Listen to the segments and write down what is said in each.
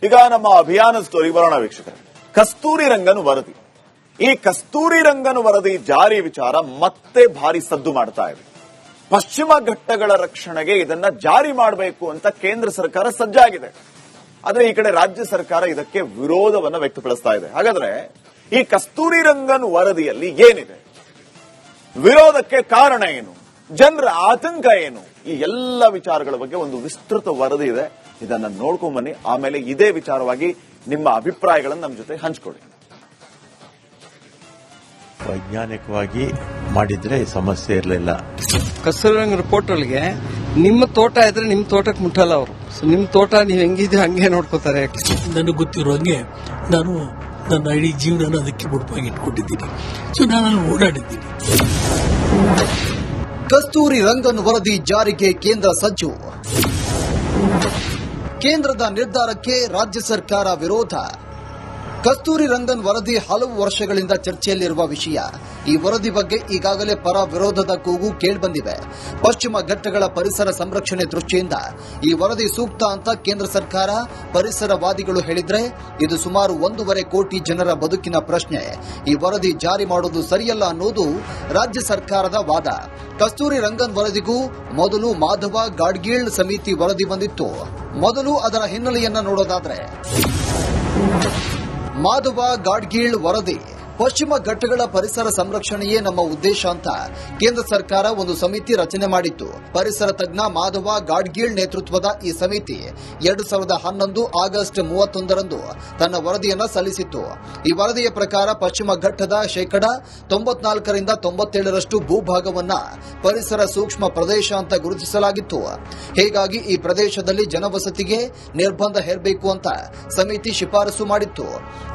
ಈಗ ನಮ್ಮ ಅಭಿಯಾನ ಸ್ಟೋರಿ ಬರೋಣ ವೀಕ್ಷಕರೇ. ಕಸ್ತೂರಿ ರಂಗನ್ ವರದಿ. ಈ ಕಸ್ತೂರಿ ರಂಗನ್ ವರದಿ ಜಾರಿ ವಿಚಾರ ಮತ್ತೆ ಭಾರಿ ಸದ್ದು ಮಾಡ್ತಾ ಇದೆ. ಪಶ್ಚಿಮ ಘಟ್ಟಗಳ ರಕ್ಷಣೆಗೆ ಇದನ್ನ ಜಾರಿ ಮಾಡಬೇಕು ಅಂತ ಕೇಂದ್ರ ಸರ್ಕಾರ ಸಜ್ಜಾಗಿದೆ. ಆದ್ರೆ ಈ ಕಡೆ ರಾಜ್ಯ ಸರ್ಕಾರ ಇದಕ್ಕೆ ವಿರೋಧವನ್ನ ವ್ಯಕ್ತಪಡಿಸ್ತಾ ಇದೆ. ಹಾಗಾದ್ರೆ ಈ ಕಸ್ತೂರಿ ರಂಗನ್ ವರದಿಯಲ್ಲಿ ಏನಿದೆ, ವಿರೋಧಕ್ಕೆ ಕಾರಣ ಏನು, ಜನರ ಆತಂಕ ಏನು, ಈ ಎಲ್ಲ ವಿಚಾರಗಳ ಬಗ್ಗೆ ಒಂದು ವಿಸ್ತೃತ ವರದಿ ಇದೆ. ಇದನ್ನ ನೋಡ್ಕೊಂಡ್ ಬನ್ನಿ. ಆಮೇಲೆ ಇದೇ ವಿಚಾರವಾಗಿ ನಿಮ್ಮ ಅಭಿಪ್ರಾಯಗಳನ್ನು ನಮ್ಮ ಜೊತೆ ಹಂಚ್ಕೊಳ್ಳಿ. ವೈಜ್ಞಾನಿಕವಾಗಿ ಮಾಡಿದ್ರೆ ಸಮಸ್ಯೆ ಇರಲಿಲ್ಲ. ಕಸ್ತೂರಿ ರಂಗನ್ ರಿಪೋರ್ಟ್ಗಳಿಗೆ ನಿಮ್ಮ ತೋಟ ಇದ್ರೆ ನಿಮ್ಮ ತೋಟಕ್ಕೆ ಮುಟ್ಟಲ್ಲ ಅವರು. ನಿಮ್ಮ ತೋಟ ನೀವು ಹೆಂಗಿದ್ರೆ ಹಂಗೆ ನೋಡ್ಕೋತಾರೆ. ನನಗೆ ಗೊತ್ತಿರೋ ಹಂಗೆ ನಾನು ನನ್ನ ಇಡೀ ಜೀವನ ಅದಕ್ಕೆ ಮುಡುಪಾಗಿ ಇಟ್ಕೊಂಡಿದ್ದೀನಿ. ಸೊ ನಾನು ಅಲ್ಲಿ ಓಡಾಡಿದ್ದೀನಿ. ಕಸ್ತೂರಿ ರಂಗನ್ ವರದಿ ಜಾರಿಗೆ ಕೇಂದ್ರ ಸಜ್ಜು. ಕೇಂದ್ರದ ನಿರ್ಧಾರಕ್ಕೆ ರಾಜ್ಯ ಸರ್ಕಾರ ವಿರೋಧ. ಕಸ್ತೂರಿ ರಂಗನ್ ವರದಿ ಹಲವು ವರ್ಷಗಳಿಂದ ಚರ್ಚೆಯಲ್ಲಿರುವ ವಿಷಯ. ಈ ವರದಿ ಬಗ್ಗೆ ಈಗಾಗಲೇ ಪರ ವಿರೋಧದ ಕೂಗು ಕೇಳಿಬಂದಿವೆ. ಪಶ್ಚಿಮ ಘಟ್ಟಗಳ ಪರಿಸರ ಸಂರಕ್ಷಣೆ ದೃಷ್ಟಿಯಿಂದ ಈ ವರದಿ ಸೂಕ್ತ ಅಂತ ಕೇಂದ್ರ ಸರ್ಕಾರ, ಪರಿಸರವಾದಿಗಳು ಹೇಳಿದ್ರೆ ಇದು ಸುಮಾರು 1.5 ಕೋಟಿ ಜನರ ಬದುಕಿನ ಪ್ರಶ್ನೆ. ಈ ವರದಿ ಜಾರಿ ಮಾಡುವುದು ಸರಿಯಲ್ಲ ಅನ್ನೋದು ರಾಜ್ಯ ಸರ್ಕಾರದ ವಾದ. ಕಸ್ತೂರಿ ರಂಗನ್ ವರದಿಗೂ ಮೊದಲು ಮಾಧವ ಗಾಡ್ಗೀಳ್ ಸಮಿತಿ ವರದಿ ಬಂದಿತ್ತು. ಮೊದಲು ಅದರ ಹಿನ್ನೆಲೆಯನ್ನ ನೋಡೋದಾದ್ರೆ, ಮಾಧವ ಗಾಡ್ಗೀಳ್ ವರದಿ. ಪಶ್ಚಿಮ ಘಟ್ಟಗಳ ಪರಿಸರ ಸಂರಕ್ಷಣೆಯೇ ನಮ್ಮ ಉದ್ದೇಶ ಅಂತ ಕೇಂದ್ರ ಸರ್ಕಾರ ಒಂದು ಸಮಿತಿ ರಚನೆ ಮಾಡಿತ್ತು. ಪರಿಸರ ತಜ್ಞ ಮಾಧವ ಗಾಡ್ಗೀಳ್ ನೇತೃತ್ವದ ಈ ಸಮಿತಿ 2011 ಆಗಸ್ಟ್ 31ರಂದು ತನ್ನ ವರದಿಯನ್ನ ಸಲ್ಲಿಸಿತ್ತು. ಈ ವರದಿಯ ಪ್ರಕಾರ ಪಶ್ಚಿಮ ಘಟ್ಟದ ಶೇಕಡ 94ರಿಂದ 97ರಷ್ಟು ಭೂಭಾಗವನ್ನ ಪರಿಸರ ಸೂಕ್ಷ್ಮ ಪ್ರದೇಶ ಅಂತ ಗುರುತಿಸಲಾಗಿತ್ತು. ಹೀಗಾಗಿ ಈ ಪ್ರದೇಶದಲ್ಲಿ ಜನವಸತಿಗೆ ನಿರ್ಬಂಧ ಹೇರಬೇಕು ಅಂತ ಸಮಿತಿ ಶಿಫಾರಸು ಮಾಡಿತ್ತು.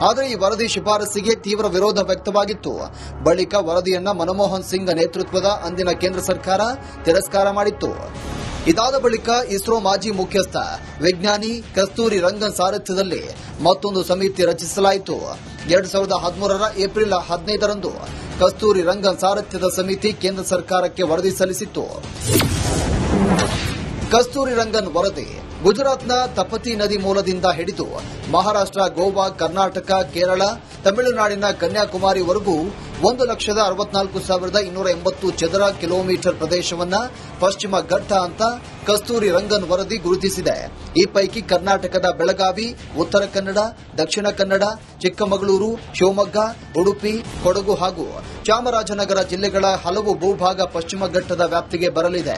ಆದರೆ ಈ ವರದಿ ಶಿಫಾರಸಿಗೆ ತೀವ್ರ ವಿರೋಧ ವ್ಯಕ್ತವಾಗಿತ್ತು. ಬಳಿಕ ವರದಿಯನ್ನ ಮನಮೋಹನ್ ಸಿಂಗ್ ನೇತೃತ್ವದ ಅಂದಿನ ಕೇಂದ್ರ ಸರ್ಕಾರ ತಿರಸ್ಕಾರ ಮಾಡಿತ್ತು. ಇದಾದ ಬಳಿಕ ಇಸ್ರೋ ಮಾಜಿ ಮುಖ್ಯಸ್ಥ ವಿಜ್ಞಾನಿ ಕಸ್ತೂರಿ ರಂಗನ್ ಸಾರಥ್ಯದಲ್ಲಿ ಮತ್ತೊಂದು ಸಮಿತಿ ರಚಿಸಲಾಯಿತು. 2013ರ ಏಪ್ರಿಲ್ 15ರಂದು ಕಸ್ತೂರಿ ರಂಗನ್ ಸಾರಥ್ಯದ ಸಮಿತಿ ಕೇಂದ್ರ ಸರ್ಕಾರಕ್ಕೆ ವರದಿ ಸಲ್ಲಿಸಿತ್ತು. ಕಸ್ತೂರಿ ರಂಗನ್ ವರದಿ ಗುಜರಾತ್ನ ತಪತಿ ನದಿ ಮೂಲದಿಂದ ಹಿಡಿದು ಮಹಾರಾಷ್ಟ್ರ, ಗೋವಾ, ಕರ್ನಾಟಕ, ಕೇರಳ, ತಮಿಳುನಾಡಿನ ಕನ್ಯಾಕುಮಾರಿವರೆಗೂ 1,64,280 ಚದರ ಕಿಲೋಮೀಟರ್ ಪ್ರದೇಶವನ್ನ ಪಶ್ಚಿಮ ಘಟ್ಟ ಅಂತ ಕಸ್ತೂರಿ ರಂಗನ್ ವರದಿ ಗುರುತಿಸಿದೆ. ಈ ಪೈಕಿ ಕರ್ನಾಟಕದ ಬೆಳಗಾವಿ, ಉತ್ತರ ಕನ್ನಡ, ದಕ್ಷಿಣ ಕನ್ನಡ, ಚಿಕ್ಕಮಗಳೂರು, ಶಿವಮೊಗ್ಗ, ಉಡುಪಿ, ಕೊಡಗು ಹಾಗೂ ಚಾಮರಾಜನಗರ ಜಿಲ್ಲೆಗಳ ಹಲವು ಭೂಭಾಗ ಪಶ್ಚಿಮ ಘಟ್ಟದ ವ್ಯಾಪ್ತಿಗೆ ಬರಲಿದೆ.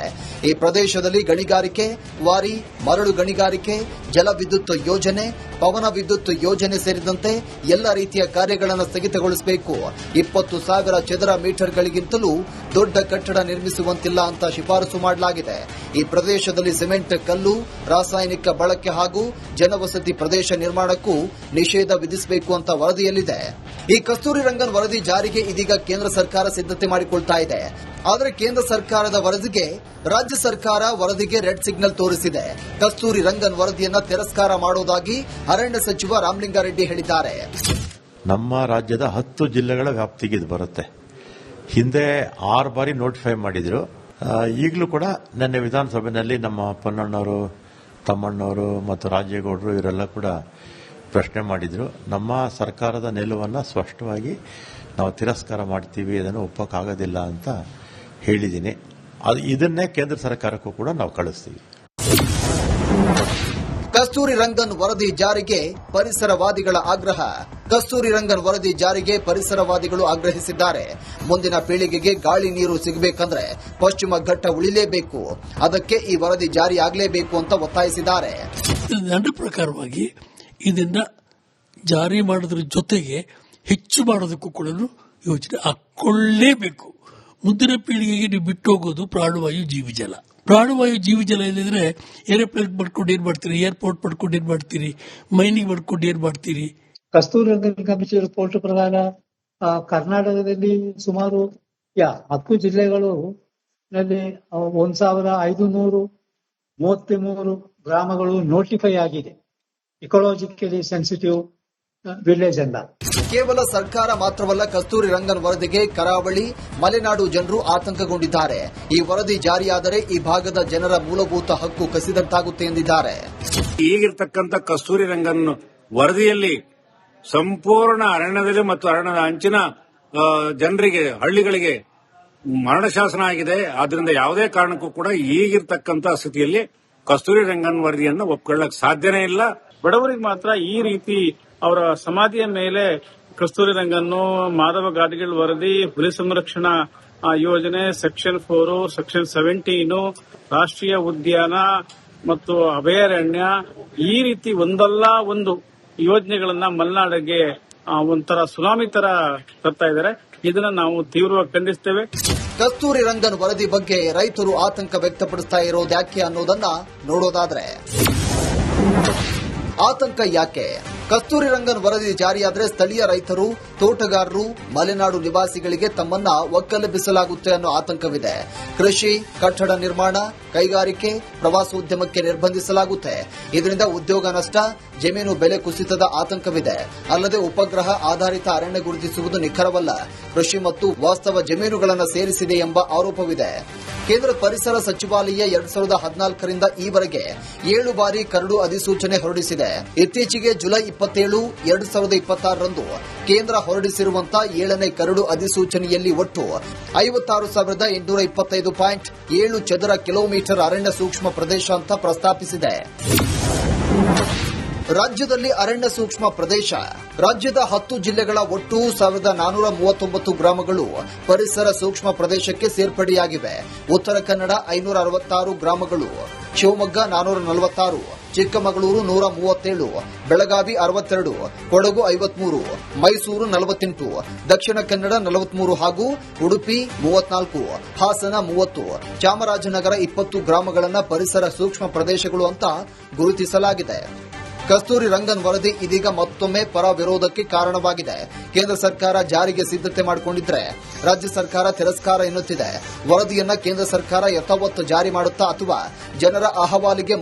ಈ ಪ್ರದೇಶದಲ್ಲಿ ಗಣಿಗಾರಿಕೆ, ಕ್ವಾರಿ, ಮರಳು ಗಣಿಗಾರಿಕೆ, ಜಲವಿದ್ಯುತ್ ಯೋಜನೆ, ಪವನ ವಿದ್ಯುತ್ ಯೋಜನೆ ಸೇರಿದಂತೆ ಎಲ್ಲ ರೀತಿಯ ಕಾರ್ಯಗಳನ್ನು ಸ್ಥಗಿತಗೊಳಿಸಬೇಕು. 20,000 ಚದರ ಮೀಟರ್ಗಳಿಗಿಂತಲೂ ದೊಡ್ಡ ಕಟ್ಟಡ ನಿರ್ಮಿಸುವಂತಿಲ್ಲ ಅಂತ ಶಿಫಾರಸು ಮಾಡಲಾಗಿದೆ. ಈ ಪ್ರದೇಶದಲ್ಲಿ ಸಿಮೆಂಟ್, ಕಲ್ಲು, ರಾಸಾಯನಿಕ ಬಳಕೆ ಹಾಗೂ ಜನವಸತಿ ಪ್ರದೇಶ ನಿರ್ಮಾಣಕ್ಕೂ ನಿಷೇಧ ವಿಧಿಸಬೇಕು ಅಂತ ವರದಿಯಲ್ಲಿದೆ. ಈ ಕಸ್ತೂರಿ ರಂಗನ್ ವರದಿ ಜಾರಿಗೆ ಇದೀಗ ಕೇಂದ್ರ ಸರ್ಕಾರ ಸಿದ್ಧತೆ ಮಾಡಿಕೊಳ್ತಾ ಇದೆ. ಆದರೆ ಕೇಂದ್ರ ಸರ್ಕಾರದ ವರದಿಗೆ ರಾಜ್ಯ ಸರ್ಕಾರ ವರದಿಗೆ ರೆಡ್ ಸಿಗ್ನಲ್ ತೋರಿಸಿದೆ. ಕಸ್ತೂರಿ ರಂಗನ್ ವರದಿಯನ್ನ ತಿರಸ್ಕಾರ ಮಾಡೋದಾಗಿ ಅರಣ್ಯ ಸಚಿವ ರಾಮಲಿಂಗಾರೆಡ್ಡಿ ಹೇಳಿದ್ದಾರೆ. ನಮ್ಮ ರಾಜ್ಯದ 10 ಜಿಲ್ಲೆಗಳ ವ್ಯಾಪ್ತಿಗೆ ಇದು ಬರುತ್ತೆ. ಹಿಂದೆ 6 ಬಾರಿ ನೋಟಿಫೈ ಮಾಡಿದ್ರು. ಈಗಲೂ ಕೂಡ ನಿನ್ನೆ ವಿಧಾನಸಭೆಯಲ್ಲಿ ನಮ್ಮ ಪೊನ್ನಣ್ಣವರು, ತಮ್ಮಣ್ಣವರು ಮತ್ತು ರಾಜೇಗೌಡರು ಇವರೆಲ್ಲ ಕೂಡ ಪ್ರಶ್ನೆ ಮಾಡಿದ್ರು. ನಮ್ಮ ಸರ್ಕಾರದ ನಿಲುವನ್ನು ಸ್ಪಷ್ಟವಾಗಿ ನಾವು ತಿರಸ್ಕಾರ ಮಾಡ್ತೀವಿ, ಇದನ್ನು ಒಪ್ಪಕ್ಕಾಗೋದಿಲ್ಲ ಅಂತ ಹೇಳಿದ್ದೀನಿ. ಇದನ್ನೇ ಕೇಂದ್ರ ಸರ್ಕಾರಕ್ಕೂ ಕೂಡ ನಾವು ಕಳಿಸ್ತೀವಿ. ಕಸ್ತೂರಿ ರಂಗನ್ ವರದಿ ಜಾರಿಗೆ ಪರಿಸರವಾದಿಗಳ ಆಗ್ರಹ. ಕಸ್ತೂರಿ ರಂಗನ್ ವರದಿ ಜಾರಿಗೆ ಪರಿಸರವಾದಿಗಳು ಆಗ್ರಹಿಸಿದ್ದಾರೆ. ಮುಂದಿನ ಪೀಳಿಗೆಗೆ ಗಾಳಿ ನೀರು ಸಿಗಬೇಕಂದ್ರೆ ಪಶ್ಚಿಮ ಘಟ್ಟ ಉಳಿಲೇಬೇಕು. ಅದಕ್ಕೆ ಈ ವರದಿ ಜಾರಿಯಾಗಲೇಬೇಕು ಅಂತ ಒತ್ತಾಯಿಸಿದ್ದಾರೆ. ನನ್ನ ಪ್ರಕಾರವಾಗಿ ಇದನ್ನ ಜಾರಿ ಮಾಡೋದ್ರ ಜೊತೆಗೆ ಹೆಚ್ಚು ಮಾಡೋದಕ್ಕೂ ಕೂಡ ಯೋಚನೆ ಹಾಕೊಳ್ಳೇಬೇಕು. ಮುಂದಿನ ಪೀಳಿಗೆಗೆ ನೀವು ಬಿಟ್ಟು ಹೋಗೋದು ಪ್ರಾಣವಾಯು, ಜೀವಿಜಲ. ಪ್ರಾಣವಾಯು, ಜೀವಿಜಲ ಇಲ್ಲದ್ರೆ ಏರೋಪ್ಲೇನ್ ಮಾಡ್ಕೊಂಡು ಏನ್ ಮಾಡ್ತೀರಿ, ಏರ್ಪೋರ್ಟ್ ಮಾಡ್ಕೊಂಡು ಏನ್ ಮಾಡ್ತೀರಿ, ಮೈನಿಂಗ್ ಮಾಡ್ಕೊಂಡು ಏನ್ ಮಾಡ್ತೀರಿ. ಕಸ್ತೂರಿ ರಂಗನ್ ಕಮಿಷನ್ ರಿಪೋರ್ಟ್ ಪ್ರಕಾರ ಕರ್ನಾಟಕದಲ್ಲಿ ಸುಮಾರು 10 ಜಿಲ್ಲೆಗಳು 1,533 ಗ್ರಾಮಗಳು ನೋಟಿಫೈ ಆಗಿದೆ. ಇಕೊಲಾಜಿಕಲಿ ಸೆನ್ಸಿಟಿವ್ ವಿಲೇಜ್ ಅಲ್ಲ. ಕೇವಲ ಸರ್ಕಾರ ಮಾತ್ರವಲ್ಲ, ಕಸ್ತೂರಿ ರಂಗನ್ ವರದಿಗೆ ಕರಾವಳಿ, ಮಲೆನಾಡು ಜನರು ಆತಂಕಗೊಂಡಿದ್ದಾರೆ. ಈ ವರದಿ ಜಾರಿಯಾದರೆ ಈ ಭಾಗದ ಜನರ ಮೂಲಭೂತ ಹಕ್ಕು ಕಸಿದಂತಾಗುತ್ತೆ ಎಂದಿದ್ದಾರೆ. ಈಗಿರ್ತಕ್ಕಂಥ ಕಸ್ತೂರಿ ರಂಗನ್ ವರದಿಯಲ್ಲಿ ಸಂಪೂರ್ಣ ಅರಣ್ಯದಲ್ಲಿ ಮತ್ತು ಅರಣ್ಯದ ಅಂಚಿನ ಜನರಿಗೆ, ಹಳ್ಳಿಗಳಿಗೆ ಮರಣ ಶಾಸನ ಆಗಿದೆ. ಆದ್ರಿಂದ ಯಾವುದೇ ಕಾರಣಕ್ಕೂ ಕೂಡ ಈಗಿರ್ತಕ್ಕಂಥ ಸ್ಥಿತಿಯಲ್ಲಿ ಕಸ್ತೂರಿ ರಂಗನ್ ವರದಿಯನ್ನು ಒಪ್ಕೊಳ್ಳಕ್ ಸಾಧ್ಯನೇ ಇಲ್ಲ. ಬಡವರಿಗೆ ಮಾತ್ರ ಈ ರೀತಿ ಅವರ ಸಮಾಧಿಯ ಮೇಲೆ ಕಸ್ತೂರಿ ರಂಗನ್ನು, ಮಾಧವ ಗಾಡ್ಗಿಲ್ ವರದಿ, ಹುಲಿ ಸಂರಕ್ಷಣಾ ಯೋಜನೆ, ಸೆಕ್ಷನ್ 4, ಸೆಕ್ಷನ್ 17, ರಾಷ್ಟ್ರೀಯ ಉದ್ಯಾನ ಮತ್ತು ಅಭಯಾರಣ್ಯ, ಈ ರೀತಿ ಒಂದಲ್ಲ ಒಂದು ಯೋಜನೆಗಳನ್ನ ಮಲೆನಾಡಿಗೆ ಒಂಥರ ಸುನಾಮಿ ತರ ತರ್ತಾ ಇದ್ದಾರೆ. ಇದನ್ನ ನಾವು ತೀವ್ರವಾಗಿ ಖಂಡಿಸ್ತೇವೆ. ಕಸ್ತೂರಿ ರಂಗನ್ ವರದಿ ಬಗ್ಗೆ ರೈತರು ಆತಂಕ ವ್ಯಕ್ತಪಡಿಸ್ತಾ ಇರೋದು ಯಾಕೆ ಅನ್ನೋದನ್ನ ನೋಡೋದಾದ್ರೆ, ಆತಂಕ ಯಾಕೆ? ಕಸ್ತೂರಿ ರಂಗನ್ ವರದಿ ಜಾರಿಯಾದರೆ ಸ್ಥಳೀಯ ರೈತರು, ತೋಟಗಾರರು, ಮಲೆನಾಡು ನಿವಾಸಿಗಳಿಗೆ ತಮ್ಮನ್ನ ಒಕ್ಕಲೆಬ್ಬಿಸಲಾಗುತ್ತೆ ಅನ್ನೋ ಆತಂಕವಿದೆ. ಕೃಷಿ, ಕಟ್ಟಡ ನಿರ್ಮಾಣ, ಕೈಗಾರಿಕೆ, ಪ್ರವಾಸೋದ್ಯಮಕ್ಕೆ ನಿರ್ಬಂಧಿಸಲಾಗುತ್ತೆ. ಇದರಿಂದ ಉದ್ಯೋಗ ನಷ್ಟ, ಜಮೀನು ಬೆಲೆ ಕುಸಿತದ ಆತಂಕವಿದೆ. ಅಲ್ಲದೆ ಉಪಗ್ರಹ ಆಧಾರಿತ ಅರಣ್ಯ ಗುರುತಿಸುವುದು ನಿಖರವಲ್ಲ, ಕೃಷಿ ಮತ್ತು ವಾಸ್ತವ ಜಮೀನುಗಳನ್ನು ಸೇರಿಸಿದೆ ಎಂಬ ಆರೋಪವಿದೆ. ಕೇಂದ್ರ ಪರಿಸರ ಸಚಿವಾಲಯ 2014ರಿಂದ ಈವರೆಗೆ 7 ಬಾರಿ ಕರಡು ಅಧಿಸೂಚನೆ ಹೊರಡಿಸಿದೆ. ಇತ್ತೀಚೆಗೆ ಜುಲೈ 27, 2026ರಂದು ಕೇಂದ್ರ ಹೊರಡಿಸಿರುವಂತಹ 7ನೇ ಕರಡು ಅಧಿಸೂಚನೆಯಲ್ಲಿ ಒಟ್ಟು 56,825.7 ಚದರ ಕಿಲೋಮೀಟರ್ ಅರಣ್ಯ ಸೂಕ್ಷ್ಮ ಪ್ರದೇಶ ಅಂತ ಪ್ರಸ್ತಾಪಿಸಿದೆ. ರಾಜ್ಯದಲ್ಲಿ ಅರಣ್ಯ ಸೂಕ್ಷ್ಮ ಪ್ರದೇಶ. ರಾಜ್ಯದ 10 ಜಿಲ್ಲೆಗಳ ಒಟ್ಟು 1,439 ಗ್ರಾಮಗಳು ಪರಿಸರ ಸೂಕ್ಷ್ಮ ಪ್ರದೇಶಕ್ಕೆ ಸೇರ್ಪಡೆಯಾಗಿವೆ. ಉತ್ತರ ಕನ್ನಡ 566 ಗ್ರಾಮಗಳು, ಶಿವಮೊಗ್ಗ 446, ಚಿಕ್ಕಮಗಳೂರು 137, ಬೆಳಗಾವಿ 62, ಕೊಡಗು 53, ಮೈಸೂರು 48, ದಕ್ಷಿಣ ಕನ್ನಡ 43 ಹಾಗೂ ಉಡುಪಿ 34, ಹಾಸನ 30, ಚಾಮರಾಜನಗರ 20 ಗ್ರಾಮಗಳನ್ನು ಪರಿಸರ ಸೂಕ್ಷ್ಮ ಪ್ರದೇಶಗಳು ಅಂತ ಗುರುತಿಸಲಾಗಿದೆ. ಕಸ್ತೂರಿ ರಂಗನ್ ವರದಿ ಇದೀಗ ಮತ್ತೊಮ್ಮೆ ಪರ ವಿರೋಧಕ್ಕೆ ಕಾರಣವಾಗಿದೆ. ಕೇಂದ್ರ ಸರ್ಕಾರ ಜಾರಿಗೆ ಸಿದ್ಧತೆ ಮಾಡಿಕೊಂಡಿದ್ರೆ ರಾಜ್ಯ ಸರ್ಕಾರ ತಿರಸ್ಕಾರ ಎನ್ನುತ್ತಿದೆ. ವರದಿಯನ್ನ ಕೇಂದ್ರ ಸರ್ಕಾರ ಯಥಾವತ್ತು ಜಾರಿ ಮಾಡುತ್ತಾ ಅಥವಾ ಜನರ ಅಹವಾಲಿಗೆ